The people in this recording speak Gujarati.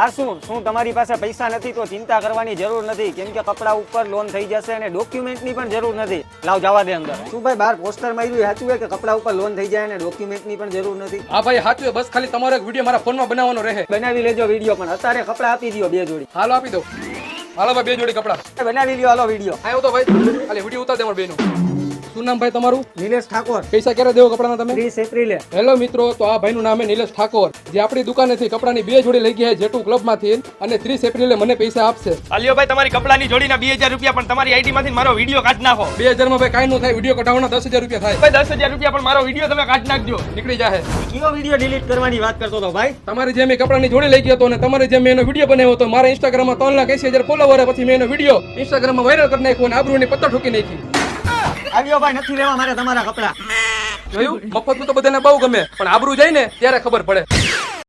આ શું તમારી પાસે પૈસા નથી તો ચિંતા કરવાની જરૂર નથી, કેમ કે કપડા ઉપર લોન થઈ જશે અને ડોક્યુમેન્ટની પણ જરૂર નથી. લાવ જવા દે અંદર. શું ભાઈ બહાર પોસ્ટર માર્યું સાચું છે કે કપડા ઉપર લોન થઈ જાય અને ડોક્યુમેન્ટની પણ જરૂર નથી? હા ભાઈ સાચું, બસ ખાલી તમારો એક વિડીયો મારા ફોનમાં બનાવવાનો રહે. બનાવી લેજો વિડીયો, પણ અત્યારે કપડા આપી દો 2 જોડી. હાલો આપી દો. હાલો ભાઈ 2 જોડી કપડા બનાવી લ્યો, હાલો વિડીયો. આવ્યો તો ભાઈ, ખાલી વિડીયો ઉતાર દે અમારા બેનો. શું નામ ભાઈ તમારું? નિલેશ ઠાકોર. પૈસા ક્યારે દેવો કપડાના તમે? 30 એપ્રિલે. હેલો મિત્રો, તો આ ભાઈનું નામ છે નિલેશ ઠાકોર, જે આપણી દુકાનેથી કપડાની 2 જોડી લઈ ગયા છે જેટુ ક્લબમાંથી, અને 30 એપ્રિલે મને પૈસા આપશે. અલ્યો ભાઈ તમારી કપડાની જોડીના 2000 રૂપિયા, પણ તમારી આઈડી માંથી મારો વિડીયો કાઢ નાખો. 2000 માં ભાઈ કાંઈ નું થાય, વિડીયો કઢાવવાના 10000 રૂપિયા થાય. ભાઈ 10000 રૂપિયા, પણ મારો વિડીયો તમે કાઢ નાખજો, નીકળી જાય. કયો વિડીયો ડિલીટ કરવાની વાત કરતો હતો ભાઈ? તમારી જેમ મેં કપડાની જોડી લઈ ગયો હતો અને તમારી જેમ મેં એનો વિડીયો બનાવ્યો હતો. મારા ઇન્સ્ટાગ્રામમાં 3,80,000 ફોલોવર, પછી મેં એનો વિડીયો ઇન્સ્ટાગ્રામમાં વાયરલ કરી નાખ્યો અને આબરૂની પત્તર ઠોકી નાખી. આવ્યો ભાઈ, નથી લેવા મારે તમારા કપડા. જોયું, મફતનું તો બધાને બહુ ગમે, પણ આબરૂ જાય ને ત્યારે ખબર પડે.